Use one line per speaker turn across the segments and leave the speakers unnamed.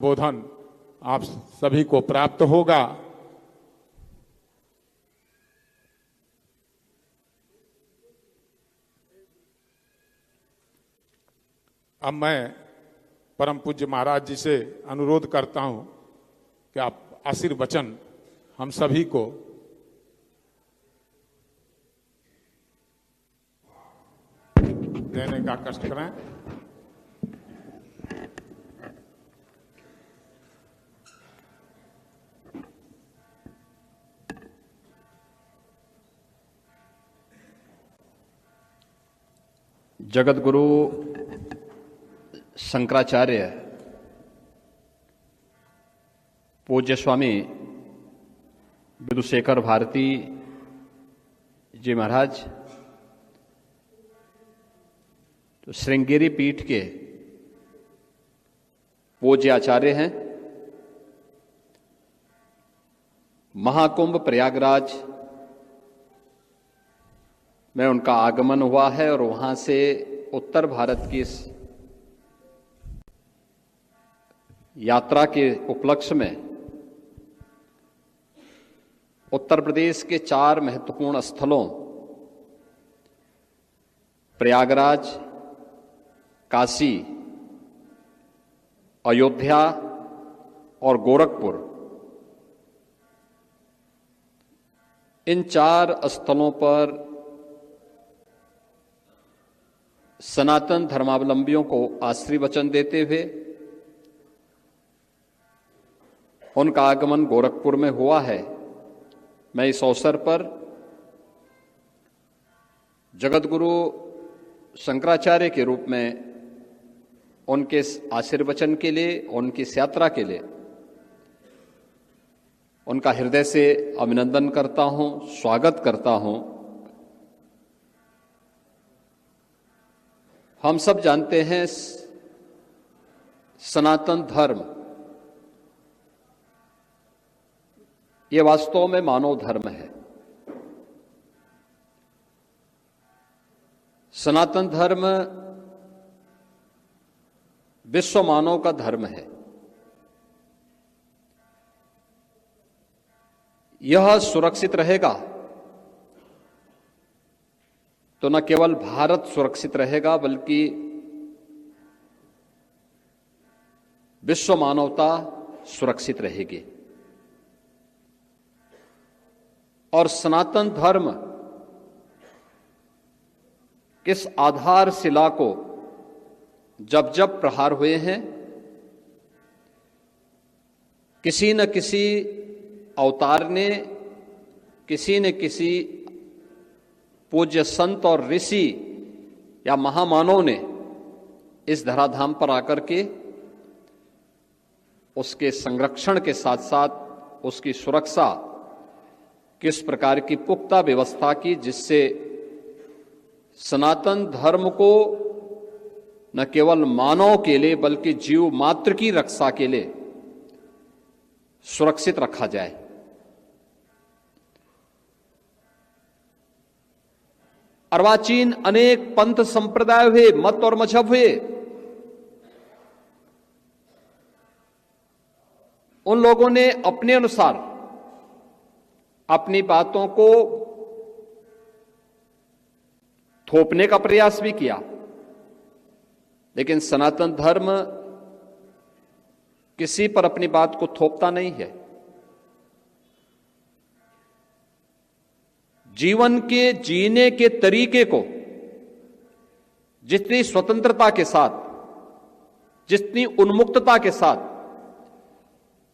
बोधन आप सभी को प्राप्त होगा। अब मैं परम पूज्य महाराज जी से अनुरोध करता हूं कि आप आशीर्वचन हम सभी को देने का कष्ट करें।
जगत गुरु शंकराचार्य पूज्य स्वामी विदुशेखर भारती जी महाराज तो श्रृंगेरी पीठ के पूज्य आचार्य हैं। महाकुंभ प्रयागराज में उनका आगमन हुआ है और वहां से उत्तर भारत की इस यात्रा के उपलक्ष्य में उत्तर प्रदेश के 4 महत्वपूर्ण स्थलों प्रयागराज, काशी, अयोध्या और गोरखपुर, इन 4 स्थलों पर सनातन धर्मावलंबियों को आशीर्वचन देते हुए उनका आगमन गोरखपुर में हुआ है। मैं इस अवसर पर जगतगुरु शंकराचार्य के रूप में उनके आशीर्वचन के लिए, उनकी इस यात्रा के लिए उनका हृदय से अभिनंदन करता हूं, स्वागत करता हूं। हम सब जानते हैं सनातन धर्म ये वास्तव में मानव धर्म है। सनातन धर्म विश्व मानव का धर्म है। यह सुरक्षित रहेगा तो न केवल भारत सुरक्षित रहेगा बल्कि विश्व मानवता सुरक्षित रहेगी। और सनातन धर्म किस आधारशिला को जब जब प्रहार हुए हैं, किसी न किसी अवतार ने, किसी न किसी पूज्य संत और ऋषि या महामानव ने इस धराधाम पर आकर के उसके संरक्षण के साथ साथ उसकी सुरक्षा किस प्रकार की पुख्ता व्यवस्था की, जिससे सनातन धर्म को न केवल मानव के लिए बल्कि जीव मात्र की रक्षा के लिए सुरक्षित रखा जाए। अर्वाचीन अनेक पंथ संप्रदाय हुए, मत और मजहब हुए। उन लोगों ने अपने अनुसार अपनी बातों को थोपने का प्रयास भी किया, लेकिन सनातन धर्म किसी पर अपनी बात को थोपता नहीं है। जीवन के जीने के तरीके को जितनी स्वतंत्रता के साथ, जितनी उन्मुक्तता के साथ,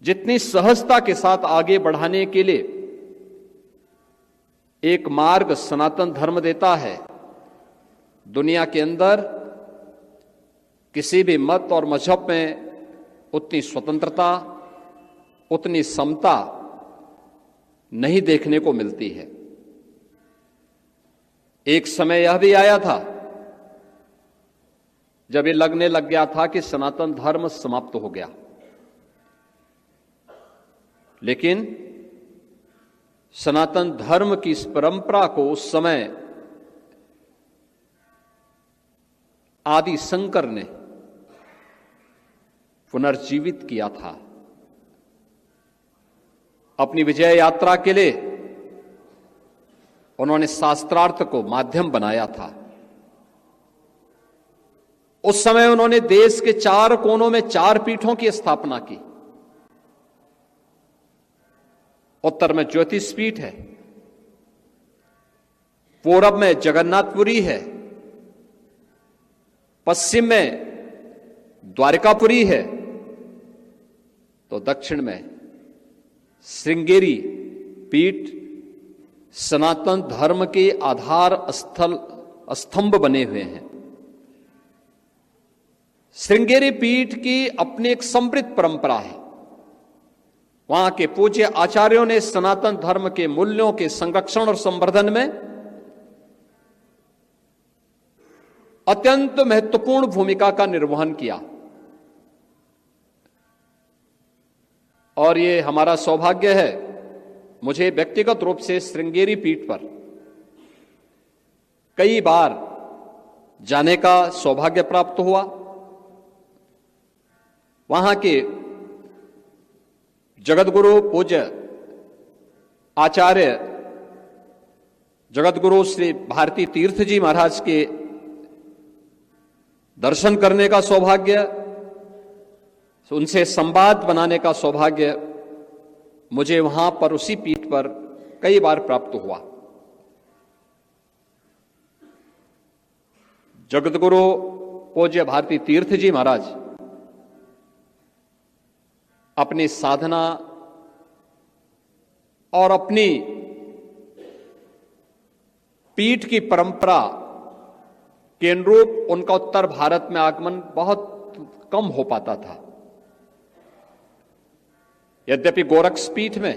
जितनी सहजता के साथ आगे बढ़ाने के लिए एक मार्ग सनातन धर्म देता है। दुनिया के अंदर किसी भी मत और मजहब में उतनी स्वतंत्रता, उतनी समता नहीं देखने को मिलती है। एक समय यह भी आया था जब ये लगने लग गया था कि सनातन धर्म समाप्त हो गया, लेकिन सनातन धर्म की इस परंपरा को उस समय आदि शंकर ने पुनर्जीवित किया था। अपनी विजय यात्रा के लिए उन्होंने शास्त्रार्थ को माध्यम बनाया था। उस समय उन्होंने देश के 4 कोनों में 4 पीठों की स्थापना की। उत्तर में ज्योतिष पीठ है, पूरब में जगन्नाथपुरी है, पश्चिम में द्वारकापुरी है, तो दक्षिण में श्रृंगेरी पीठ सनातन धर्म के आधार स्तंभ बने हुए हैं। श्रृंगेरी पीठ की अपनी एक समृद्ध परंपरा है। वहां के पूज्य आचार्यों ने सनातन धर्म के मूल्यों के संरक्षण और संवर्धन में अत्यंत महत्वपूर्ण भूमिका का निर्वहन किया। और ये हमारा सौभाग्य है, मुझे व्यक्तिगत रूप से श्रृंगेरी पीठ पर कई बार जाने का सौभाग्य प्राप्त हुआ। वहां के जगतगुरु पूज्य आचार्य जगतगुरु श्री भारती तीर्थ जी महाराज के दर्शन करने का सौभाग्य, उनसे संवाद बनाने का सौभाग्य मुझे वहां पर उसी पीठ पर कई बार प्राप्त हुआ। जगतगुरु पूज्य भारती तीर्थ जी महाराज अपनी साधना और अपनी पीठ की परंपरा के अनुरूप उनका उत्तर भारत में आगमन बहुत कम हो पाता था। यद्यपि गोरक्ष पीठ में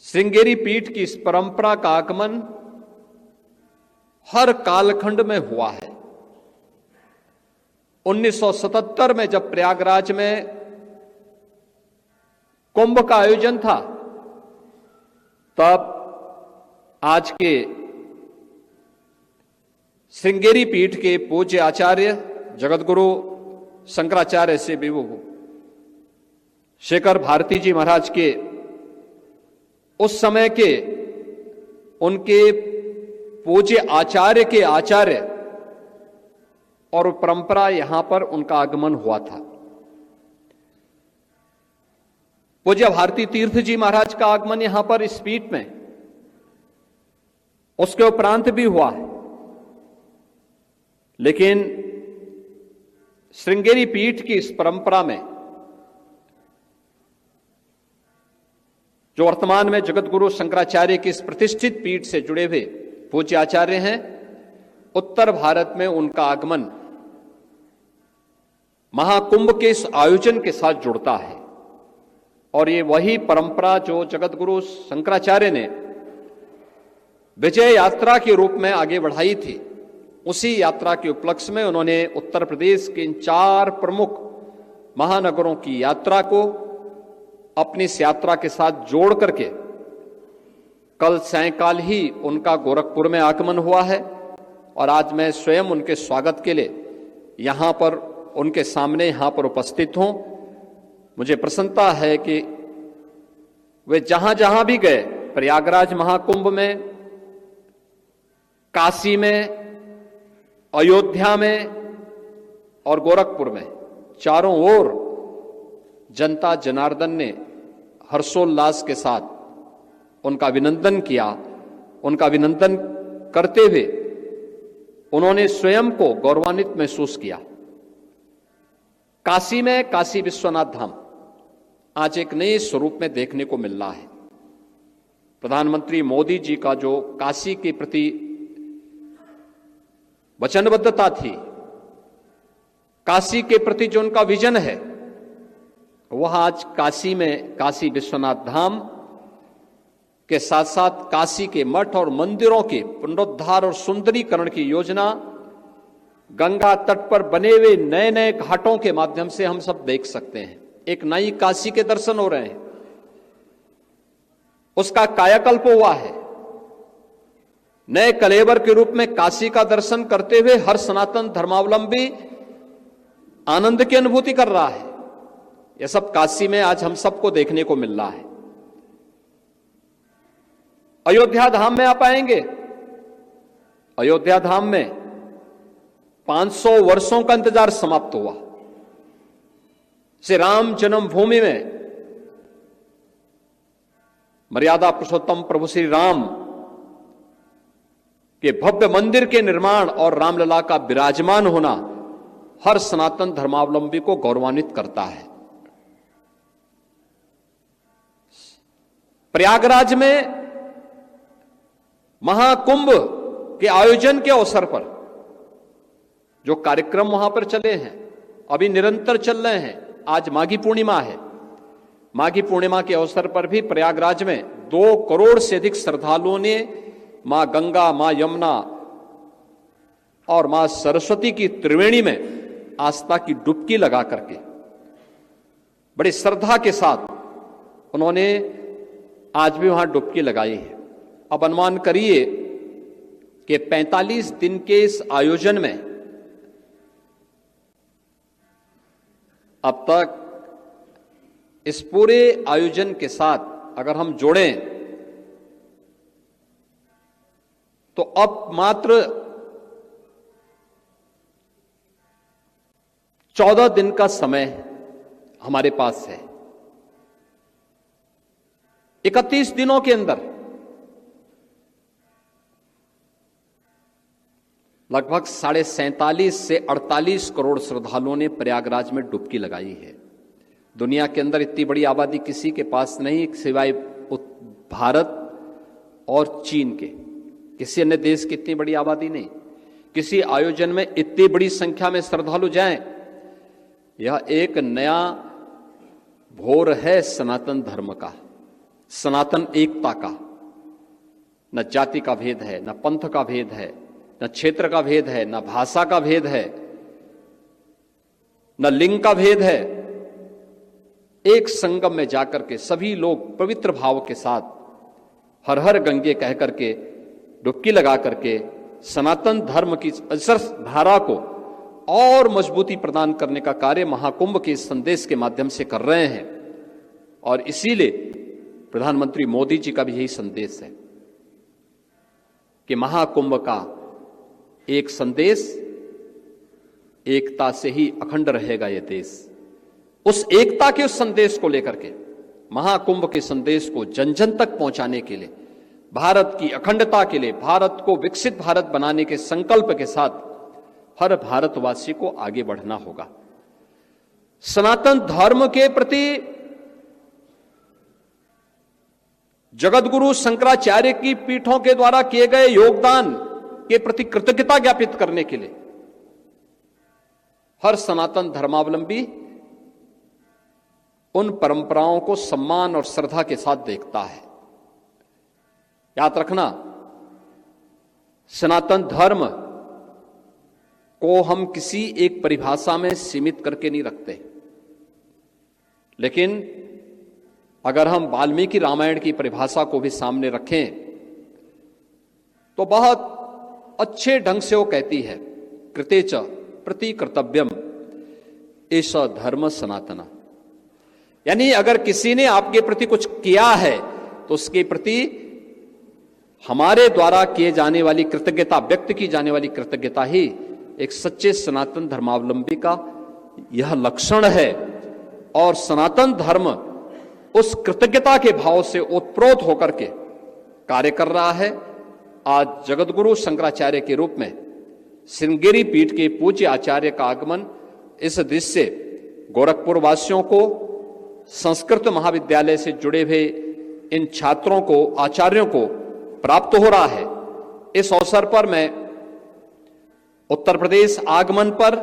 श्रृंगेरी पीठ की इस परंपरा का आगमन हर कालखंड में हुआ है। 1977 में जब प्रयागराज में कुंभ का आयोजन था, तब आज के श्रृंगेरी पीठ के पूज्य आचार्य जगतगुरु शंकराचार्य से विभु शेखर भारती जी महाराज के उस समय के उनके पूज्य आचार्य के आचार्य और परंपरा यहां पर उनका आगमन हुआ था। पूज्य भारती तीर्थ जी महाराज का आगमन यहां पर इस पीठ में उसके उपरांत भी हुआ है, लेकिन श्रृंगेरी पीठ की इस परंपरा में जो वर्तमान में जगतगुरु शंकराचार्य की इस प्रतिष्ठित पीठ से जुड़े हुए पूज्य आचार्य हैं, उत्तर भारत में उनका आगमन महाकुंभ के इस आयोजन के साथ जुड़ता है। और ये वही परंपरा जो जगतगुरु शंकराचार्य ने विजय यात्रा के रूप में आगे बढ़ाई थी, उसी यात्रा के उपलक्ष्य में उन्होंने उत्तर प्रदेश के इन 4 प्रमुख महानगरों की यात्रा को अपनी इस यात्रा के साथ जोड़ करके कल सायंकाल ही उनका गोरखपुर में आगमन हुआ है। और आज मैं स्वयं उनके स्वागत के लिए यहां पर उनके सामने यहां पर उपस्थित हूं। मुझे प्रसन्नता है कि वे जहां जहां भी गए, प्रयागराज महाकुंभ में, काशी में, अयोध्या में और गोरखपुर में, चारों ओर जनता जनार्दन ने हर्षोल्लास के साथ उनका अभिनंदन किया। उनका अभिनंदन करते हुए उन्होंने स्वयं को गौरवान्वित महसूस किया। काशी में काशी विश्वनाथ धाम आज एक नए स्वरूप में देखने को मिल रहा है। प्रधानमंत्री मोदी जी का जो काशी के प्रति वचनबद्धता थी, काशी के प्रति जो उनका विजन है, वह आज काशी में काशी विश्वनाथ धाम के साथ साथ काशी के मठ और मंदिरों के पुनरुद्धार और सुंदरीकरण की योजना गंगा तट पर बने हुए नए नए घाटों के माध्यम से हम सब देख सकते हैं। एक नई काशी के दर्शन हो रहे हैं, उसका कायाकल्प हुआ है। नए कलेवर के रूप में काशी का दर्शन करते हुए हर सनातन धर्मावलंबी आनंद की अनुभूति कर रहा है। यह सब काशी में आज हम सबको देखने को मिल रहा है। अयोध्या धाम में आप आएंगे, अयोध्या धाम में 500 वर्षों का इंतजार समाप्त हुआ। श्री राम जन्मभूमि में मर्यादा पुरुषोत्तम प्रभु श्री राम के भव्य मंदिर के निर्माण और रामलला का विराजमान होना हर सनातन धर्मावलंबी को गौरवान्वित करता है। प्रयागराज में महाकुंभ के आयोजन के अवसर पर जो कार्यक्रम वहां पर चले हैं, अभी निरंतर चल रहे हैं। आज माघी पूर्णिमा है। माघी पूर्णिमा के अवसर पर भी प्रयागराज में 2 करोड़ से अधिक श्रद्धालुओं ने मां गंगा, मां यमुना और मां सरस्वती की त्रिवेणी में आस्था की डुबकी लगा करके बड़ी श्रद्धा के साथ उन्होंने आज भी वहां डुबकी लगाई है। अब अनुमान करिए कि 45 दिन के इस आयोजन में अब तक इस पूरे आयोजन के साथ अगर हम जोड़ें तो अब मात्र 14 दिन का समय हमारे पास है। 31 दिनों के अंदर लगभग 47.5 से 48 करोड़ श्रद्धालुओं ने प्रयागराज में डुबकी लगाई है। दुनिया के अंदर इतनी बड़ी आबादी किसी के पास नहीं सिवाय भारत और चीन के। किसी अन्य देश की इतनी बड़ी आबादी नहीं। किसी आयोजन में इतनी बड़ी संख्या में श्रद्धालु जाएं, यह एक नया भोर है सनातन धर्म का, सनातन एकता का। न जाति का भेद है, न पंथ का भेद है, न क्षेत्र का भेद है, न भाषा का भेद है, न लिंग का भेद है। एक संगम में जाकर के सभी लोग पवित्र भाव के साथ हर हर गंगे कह करके डुबकी लगा करके सनातन धर्म की अजर धारा को और मजबूती प्रदान करने का कार्य महाकुंभ के संदेश के माध्यम से कर रहे हैं। और इसीलिए प्रधानमंत्री मोदी जी का भी यही संदेश है कि महाकुंभ का एक संदेश, एकता से ही अखंड रहेगा यह देश। उस एकता के उस संदेश को लेकर के, महाकुंभ के संदेश को जन जन तक पहुंचाने के लिए, भारत की अखंडता के लिए, भारत को विकसित भारत बनाने के संकल्प के साथ हर भारतवासी को आगे बढ़ना होगा। सनातन धर्म के प्रति जगतगुरु शंकराचार्य की पीठों के द्वारा किए गए योगदान के प्रति कृतज्ञता ज्ञापित करने के लिए हर सनातन धर्मावलंबी उन परंपराओं को सम्मान और श्रद्धा के साथ देखता है। याद रखना, सनातन धर्म को हम किसी एक परिभाषा में सीमित करके नहीं रखते, लेकिन अगर हम वाल्मीकि रामायण की परिभाषा को भी सामने रखें तो बहुत अच्छे ढंग से वो कहती है, कृतेच प्रति कर्तव्यम एष धर्म सनातना। यानी अगर किसी ने आपके प्रति कुछ किया है तो उसके प्रति हमारे द्वारा किए जाने वाली कृतज्ञता, व्यक्त की जाने वाली कृतज्ञता ही एक सच्चे सनातन धर्मावलंबी का यह लक्षण है। और सनातन धर्म उस कृतज्ञता के भाव से ओतप्रोत होकर के कार्य कर रहा है। आज जगतगुरु शंकराचार्य के रूप में श्रृंगेरी पीठ के पूज्य आचार्य का आगमन इस दृश्य से गोरखपुर वासियों को, संस्कृत महाविद्यालय से जुड़े हुए इन छात्रों को, आचार्यों को प्राप्त हो रहा है। इस अवसर पर मैं उत्तर प्रदेश आगमन पर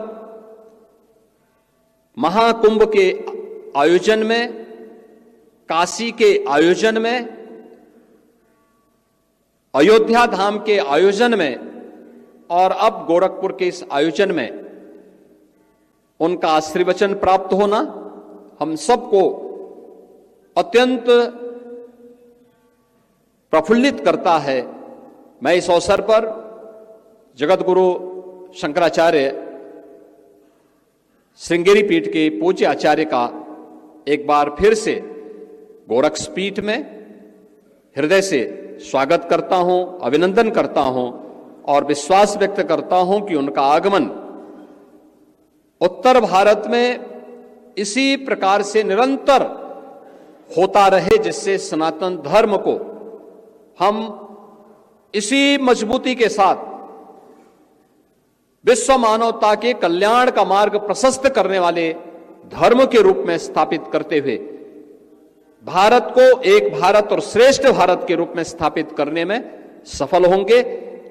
महाकुंभ के आयोजन में, काशी के आयोजन में, अयोध्या धाम के आयोजन में और अब गोरखपुर के इस आयोजन में उनका आशीर्वचन प्राप्त होना हम सबको अत्यंत प्रफुल्लित करता है। मैं इस अवसर पर जगतगुरु शंकराचार्य श्रृंगेरी पीठ के पूज्य आचार्य का एक बार फिर से गोरक्ष पीठ में हृदय से स्वागत करता हूं, अभिनंदन करता हूं और विश्वास व्यक्त करता हूं कि उनका आगमन उत्तर भारत में इसी प्रकार से निरंतर होता रहे, जिससे सनातन धर्म को हम इसी मजबूती के साथ विश्व मानवता के कल्याण का मार्ग प्रशस्त करने वाले धर्म के रूप में स्थापित करते हुए भारत को एक भारत और श्रेष्ठ भारत के रूप में स्थापित करने में सफल होंगे।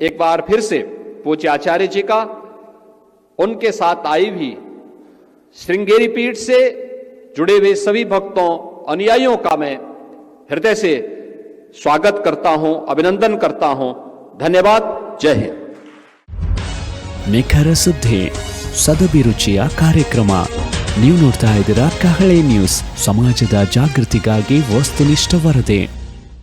एक बार फिर से पूज्य आचार्य जी का उनके साथ आई भी श्रृंगेरी पीठ से जुड़े हुए सभी भक्तों अनुयायियों का मैं हृदय से स्वागत करता हूं, अभिनंदन करता हूं। धन्यवाद। जय हिंद।
ನಿಖರ ಸುದ್ದಿ ಸದಭಿರುಚಿಯ ಕಾರ್ಯಕ್ರಮ. ನೀವು ನೋಡ್ತಾ ಇದ್ದೀರಾ ಕಹಳೆ ನ್ಯೂಸ್, ಸಮಾಜದ ಜಾಗೃತಿಗಾಗಿ ವಸ್ತುನಿಷ್ಠ ವರದಿ.